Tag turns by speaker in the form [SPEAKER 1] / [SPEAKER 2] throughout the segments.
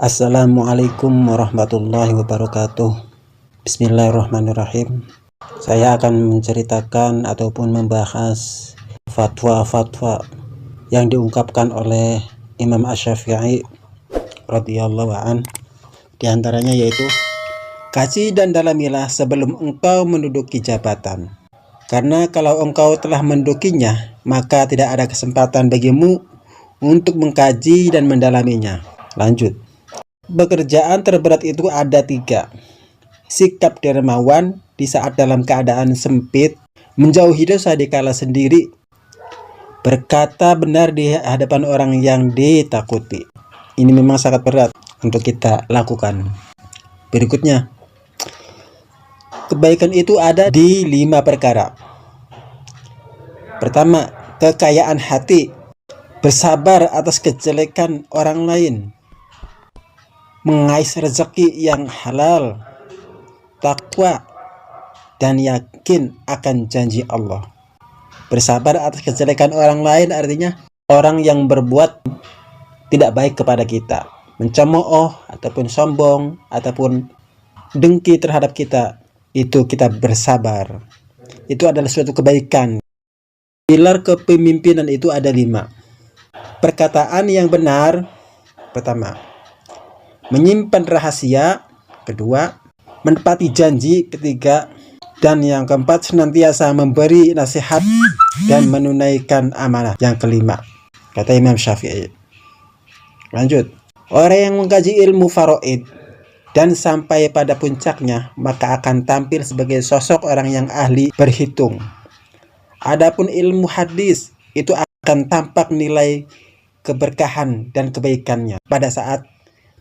[SPEAKER 1] Assalamualaikum warahmatullahi wabarakatuh. Bismillahirrahmanirrahim. Saya akan menceritakan ataupun membahas fatwa-fatwa yang diungkapkan oleh Imam Asy-Syafi'i radhiyallahu an. Di antaranya yaitu, kaji dan dalamilah sebelum engkau menduduki jabatan. Karena kalau engkau telah mendudukinya, maka tidak ada kesempatan bagimu untuk mengkaji dan mendalaminya. Lanjut. Pekerjaan terberat itu ada 3. Sikap dermawan di saat dalam keadaan sempit, menjauhi dosa dikala sendiri, berkata benar di hadapan orang yang ditakuti. Ini memang sangat berat untuk kita lakukan. Berikutnya, kebaikan itu ada di 5 perkara. Pertama, kekayaan hati, bersabar atas kejelekan orang lain, mengais rezeki yang halal, takwa, dan yakin akan janji Allah. Bersabar atas kejelekan orang lain artinya orang yang berbuat tidak baik kepada kita, mencemooh ataupun sombong ataupun dengki terhadap kita, itu kita bersabar. Itu adalah suatu kebaikan. Pilar kepemimpinan itu ada 5. Perkataan yang benar, pertama, menyimpan rahasia, kedua, menepati janji, ketiga, dan yang keempat, senantiasa memberi nasihat dan menunaikan amanah, yang kelima, kata Imam Syafi'i. Lanjut, orang yang mengkaji ilmu faraid dan sampai pada puncaknya, maka akan tampil sebagai sosok orang yang ahli berhitung. Adapun ilmu hadis, itu akan tampak nilai keberkahan dan kebaikannya pada saat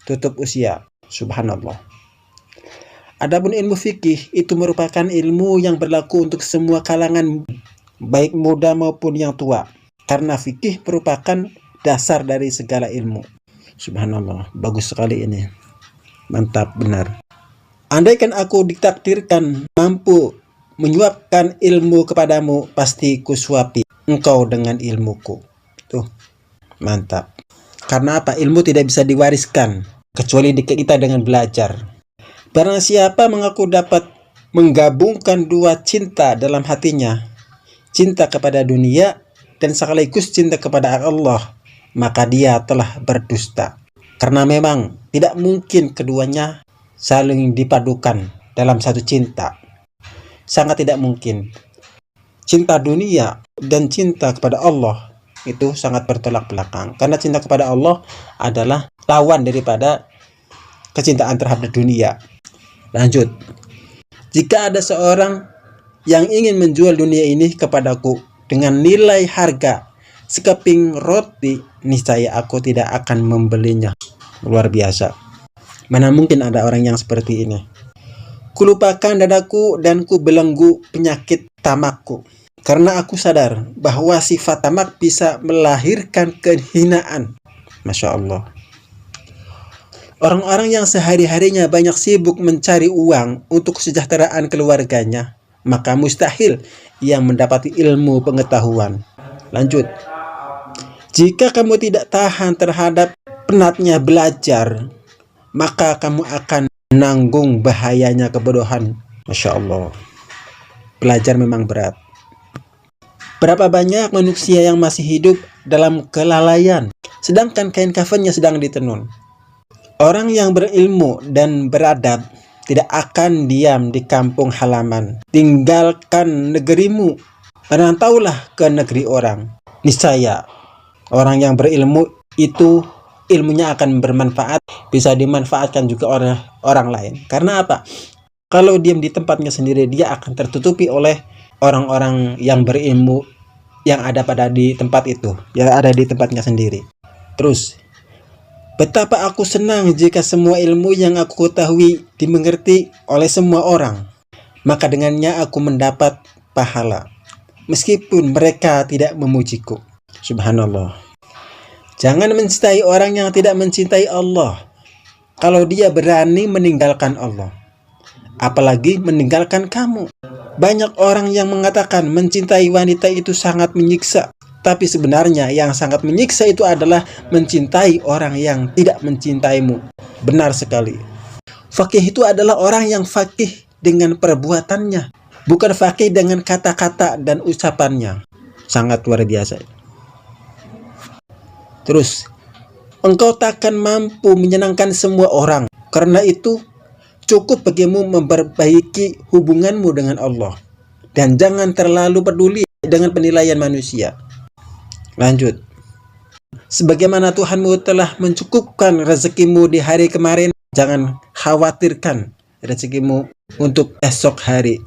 [SPEAKER 1] tutup usia. Subhanallah. Adapun ilmu fikih, itu merupakan ilmu yang berlaku untuk semua kalangan, baik muda maupun yang tua, karena fikih merupakan dasar dari segala ilmu. Subhanallah, bagus sekali ini, mantap benar. Andaikan aku ditakdirkan mampu menyuapkan ilmu kepadamu, pasti kusuapi engkau dengan ilmuku. Tuh, mantap. Karena apa? Ilmu tidak bisa diwariskan kecuali kita dengan belajar. Barang siapa mengaku dapat menggabungkan 2 cinta dalam hatinya, cinta kepada dunia dan sekaligus cinta kepada Allah, maka dia telah berdusta. Karena memang tidak mungkin keduanya saling dipadukan dalam satu cinta. Sangat tidak mungkin. Cinta dunia dan cinta kepada Allah itu sangat bertolak belakang. Karena cinta kepada Allah adalah lawan daripada kecintaan terhadap dunia. Lanjut. Jika ada seorang yang ingin menjual dunia ini kepadaku dengan nilai harga sekeping roti, niscaya aku tidak akan membelinya. Luar biasa. Mana mungkin ada orang yang seperti ini. Kulupakan dadaku dan ku belenggu penyakit tamakku, karena aku sadar bahwa sifat tamak bisa melahirkan kehinaan. Masya Allah. Orang-orang yang sehari-harinya banyak sibuk mencari uang untuk kesejahteraan keluarganya, maka mustahil ia mendapati ilmu pengetahuan. Lanjut. Jika kamu tidak tahan terhadap penatnya belajar, maka kamu akan menanggung bahayanya kebodohan. Masya Allah. Belajar memang berat. Berapa banyak manusia yang masih hidup dalam kelalaian, sedangkan kain kafannya sedang ditenun. Orang yang berilmu dan beradab tidak akan diam di kampung halaman. Tinggalkan negerimu, merantaulah ke negeri orang. Niscaya orang yang berilmu itu ilmunya akan bermanfaat, bisa dimanfaatkan juga oleh orang lain. Karena apa? Kalau diam di tempatnya sendiri, dia akan tertutupi oleh orang-orang yang berilmu yang ada di tempat itu, yang ada di tempatnya sendiri. Terus, betapa aku senang jika semua ilmu yang aku ketahui dimengerti oleh semua orang, maka dengannya aku mendapat pahala, meskipun mereka tidak memujiku. Subhanallah. Jangan mencintai orang yang tidak mencintai Allah, kalau dia berani meninggalkan Allah, apalagi meninggalkan kamu. Banyak orang yang mengatakan mencintai wanita itu sangat menyiksa. Tapi sebenarnya yang sangat menyiksa itu adalah mencintai orang yang tidak mencintaimu. Benar sekali. Fakih itu adalah orang yang fakih dengan perbuatannya, bukan fakih dengan kata-kata dan ucapannya. Sangat luar biasa. Terus, engkau takkan mampu menyenangkan semua orang. Karena itu, cukup bagimu memperbaiki hubunganmu dengan Allah. Dan jangan terlalu peduli dengan penilaian manusia. Lanjut. Sebagaimana Tuhanmu telah mencukupkan rezekimu di hari kemarin, jangan khawatirkan rezekimu untuk esok hari.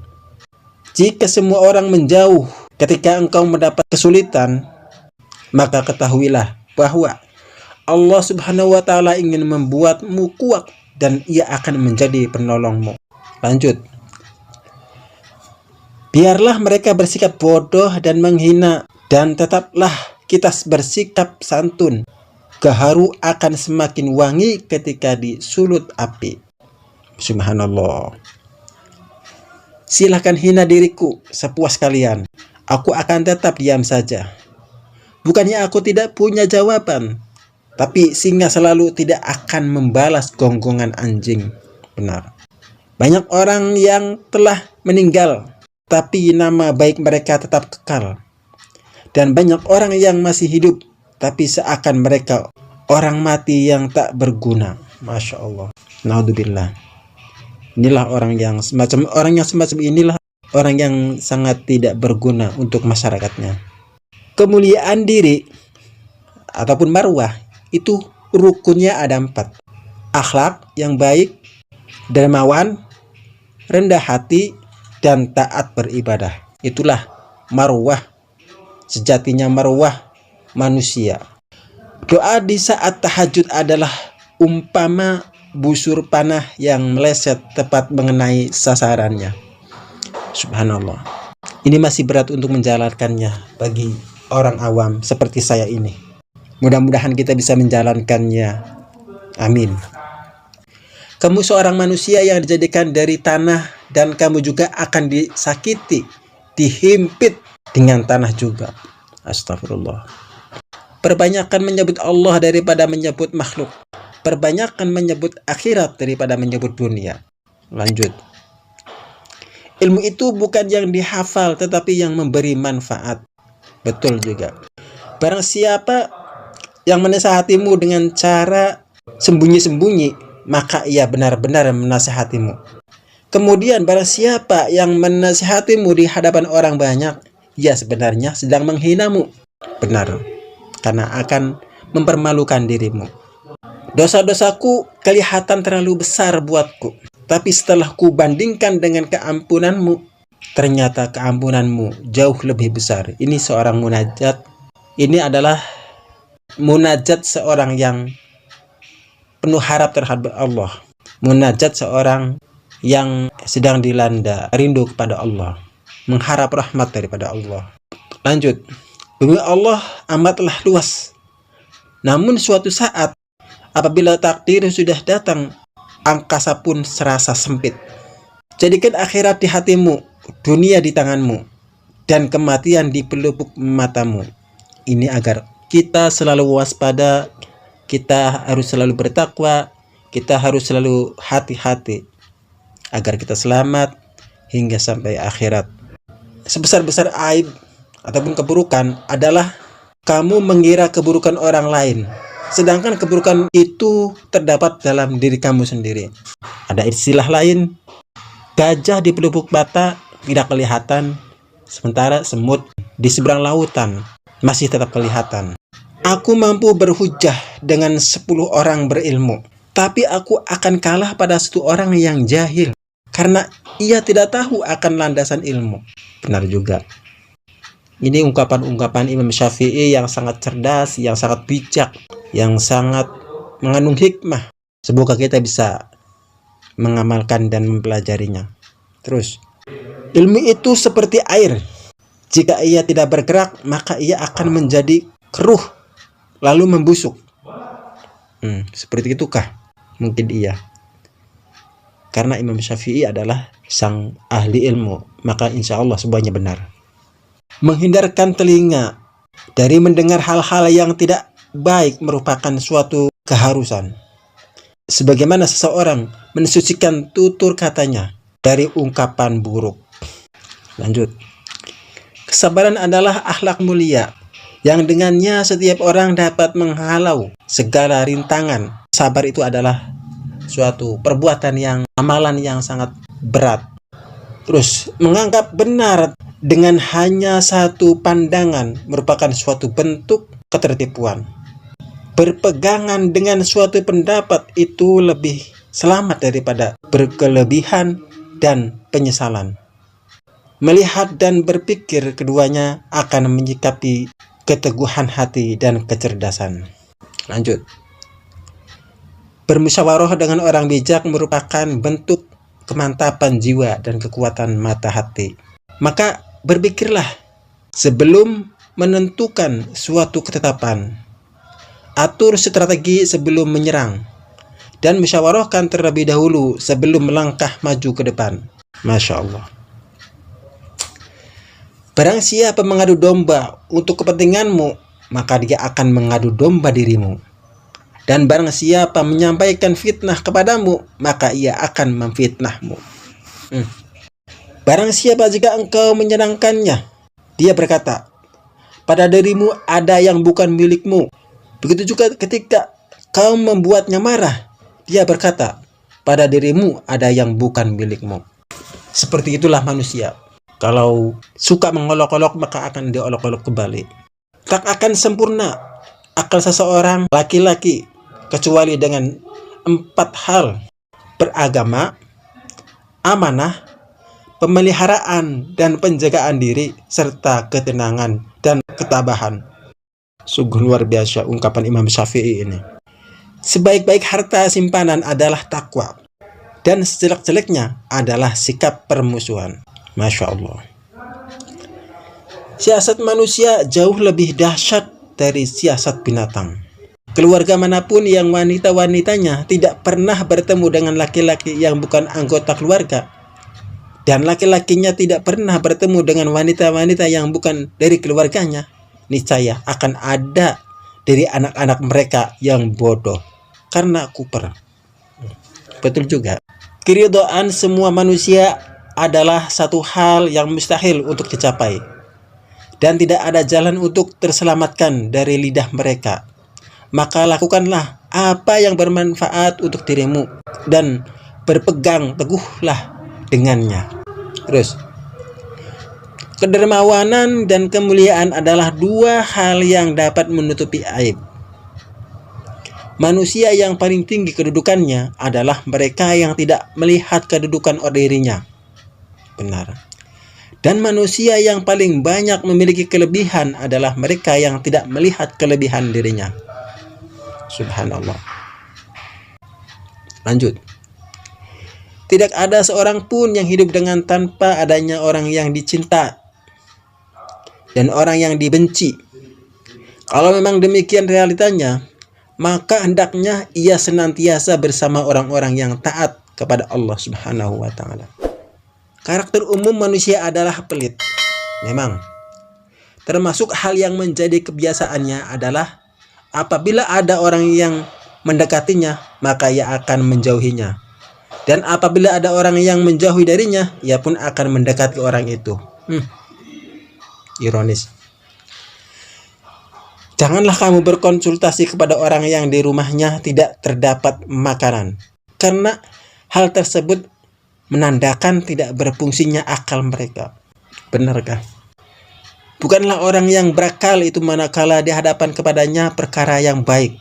[SPEAKER 1] Jika semua orang menjauh ketika engkau mendapat kesulitan, maka ketahuilah bahwa Allah Subhanahu wa Ta'ala ingin membuatmu kuat dan Ia akan menjadi penolongmu. Lanjut. Biarlah mereka bersikap bodoh dan menghina, dan tetaplah kita bersikap santun. Gaharu akan semakin wangi ketika disulut api. Subhanallah. Silahkan hina diriku sepuas kalian. Aku akan tetap diam saja. Bukannya aku tidak punya jawaban, tapi singa selalu tidak akan membalas gonggongan anjing. Benar. Banyak orang yang telah meninggal, tapi nama baik mereka tetap kekal. Dan banyak orang yang masih hidup, tapi seakan mereka orang mati yang tak berguna. Masya Allah. Naudzubillah. Inilah orang yang semacam inilah orang yang sangat tidak berguna untuk masyarakatnya. Kemuliaan diri ataupun marwah itu rukunnya ada 4. Akhlak yang baik, dermawan, rendah hati, dan taat beribadah. Itulah marwah. Sejatinya marwah manusia. Doa di saat tahajud adalah umpama busur panah yang meleset tepat mengenai sasarannya. Subhanallah. Ini masih berat untuk menjalankannya bagi orang awam seperti saya ini. Mudah-mudahan kita bisa menjalankannya. Amin. Kamu seorang manusia yang dijadikan dari tanah, dan kamu juga akan disakiti, dihimpit dengan tanah juga. Astagfirullah. Perbanyakkan menyebut Allah daripada menyebut makhluk. Perbanyakkan menyebut akhirat daripada menyebut dunia. Lanjut. Ilmu itu bukan yang dihafal, tetapi yang memberi manfaat. Betul juga. Barang siapa yang menasihatimu dengan cara sembunyi-sembunyi, maka ia benar-benar menasihatimu. Kemudian barang siapa yang menasihatimu di hadapan orang banyak, ia sebenarnya sedang menghinamu. Benar, karena akan mempermalukan dirimu. Dosa-dosaku kelihatan terlalu besar buatku, tapi setelah ku bandingkan dengan keampunanmu, ternyata keampunanmu jauh lebih besar. Ini seorang munajat. Ini adalah munajat seorang yang penuh harap terhadap Allah. Munajat seorang yang sedang dilanda rindu kepada Allah, mengharap rahmat daripada Allah. Lanjut. Bumi Allah amatlah luas. Namun suatu saat, apabila takdir sudah datang, angkasa pun serasa sempit. Jadikan akhirat di hatimu, dunia di tanganmu, dan kematian di pelupuk matamu. Ini agar kita selalu waspada, kita harus selalu bertakwa, kita harus selalu hati-hati, agar kita selamat hingga sampai akhirat. Sebesar-besar aib ataupun keburukan adalah kamu mengira keburukan orang lain, sedangkan keburukan itu terdapat dalam diri kamu sendiri. Ada istilah lain, gajah di pelupuk mata tidak kelihatan, sementara semut di seberang lautan masih tetap kelihatan. Aku mampu berhujah dengan 10 orang berilmu, tapi aku akan kalah pada 1 orang yang jahil, karena ia tidak tahu akan landasan ilmu. Benar juga. Ini ungkapan-ungkapan Imam Syafi'i yang sangat cerdas, yang sangat bijak, yang sangat mengandung hikmah. Semoga kita bisa mengamalkan dan mempelajarinya. Terus, ilmu itu seperti air. Jika ia tidak bergerak, maka ia akan menjadi keruh, lalu membusuk. Seperti itukah? Mungkin iya. Karena Imam Syafi'i adalah sang ahli ilmu, maka insya Allah semuanya benar. Menghindarkan telinga Dari mendengar hal-hal yang tidak baik merupakan suatu keharusan. Sebagaimana seseorang mensucikan tutur katanya dari ungkapan buruk. Lanjut. Kesabaran adalah akhlak mulia yang dengannya setiap orang dapat menghalau segala rintangan. Sabar itu adalah suatu perbuatan yang amalan yang sangat berat. Terus menganggap benar dengan hanya satu pandangan merupakan suatu bentuk ketertipuan. Berpegangan dengan suatu pendapat itu lebih selamat daripada berkelebihan dan penyesalan. Melihat dan berpikir keduanya akan menyikapi keteguhan hati dan kecerdasan. Lanjut. Bermusyawarah dengan orang bijak merupakan bentuk kemantapan jiwa dan kekuatan mata hati. Maka berpikirlah sebelum menentukan suatu ketetapan. Atur strategi sebelum menyerang. Dan musyawarahkan terlebih dahulu sebelum melangkah maju ke depan. Masya Allah. Barang siapa mengadu domba untuk kepentinganmu, maka dia akan mengadu domba dirimu. Dan barang siapa menyampaikan fitnah kepadamu, maka ia akan memfitnahmu. Barang siapa jika engkau menyenangkannya, dia berkata, pada dirimu ada yang bukan milikmu. Begitu juga ketika kau membuatnya marah, dia berkata, pada dirimu ada yang bukan milikmu. Seperti itulah manusia. Kalau suka mengolok-olok, maka akan diolok-olok kembali. Tak akan sempurna akal seseorang laki-laki kecuali dengan 4 hal: beragama, amanah, pemeliharaan dan penjagaan diri, serta ketenangan dan ketabahan. Sungguh luar biasa ungkapan Imam Syafi'i ini. Sebaik-baik harta simpanan adalah takwa, dan sejelek-jeleknya adalah sikap permusuhan. Masya Allah. Siasat manusia jauh lebih dahsyat dari siasat binatang. Keluarga manapun yang wanita-wanitanya tidak pernah bertemu dengan laki-laki yang bukan anggota keluarga, dan laki-lakinya tidak pernah bertemu dengan wanita-wanita yang bukan dari keluarganya, niscaya akan ada dari anak-anak mereka yang bodoh karena kuper. Betul juga. Keridhaan semua manusia adalah satu hal yang mustahil untuk dicapai, dan tidak ada jalan untuk terselamatkan dari lidah mereka. Maka lakukanlah apa yang bermanfaat untuk dirimu dan berpegang teguhlah dengannya. Terus, kedermawanan dan kemuliaan adalah 2 hal yang dapat menutupi aib. Manusia yang paling tinggi kedudukannya adalah mereka yang tidak melihat kedudukan dirinya. Benar. Dan manusia yang paling banyak memiliki kelebihan adalah mereka yang tidak melihat kelebihan dirinya. Subhanallah. Lanjut. Tidak ada seorang pun yang hidup dengan tanpa adanya orang yang dicinta dan orang yang dibenci. Kalau memang demikian realitanya, maka hendaknya ia senantiasa bersama orang-orang yang taat kepada Allah Subhanahu wa Ta'ala. Karakter umum manusia adalah pelit. Memang, termasuk hal yang menjadi kebiasaannya adalah apabila ada orang yang mendekatinya, maka ia akan menjauhinya. Dan apabila ada orang yang menjauhi darinya, ia pun akan mendekati orang itu. Ironis. Janganlah kamu berkonsultasi kepada orang yang di rumahnya tidak terdapat makanan, karena hal tersebut menandakan tidak berfungsinya akal mereka. Benarkah? Bukanlah orang yang berakal itu manakala di hadapan kepadanya perkara yang baik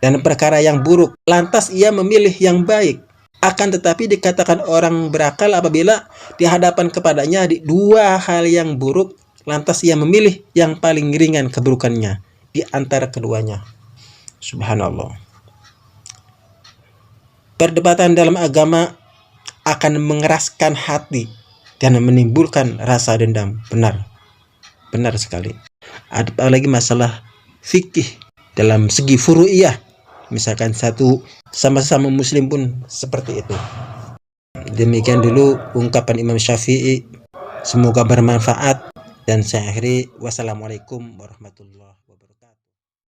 [SPEAKER 1] dan perkara yang buruk, lantas ia memilih yang baik. Akan tetapi dikatakan orang berakal apabila di hadapan kepadanya 2 hal yang buruk, lantas ia memilih yang paling ringan keburukannya di antara keduanya. Subhanallah. Perdebatan dalam agama akan mengeraskan hati dan menimbulkan rasa dendam. Benar sekali. Apalagi masalah fikih dalam segi furu'iyah, misalkan satu sama-sama muslim pun seperti itu. Demikian dulu ungkapan Imam Syafi'i. Semoga bermanfaat. Dan saya akhiri, wassalamualaikum warahmatullahi wabarakatuh.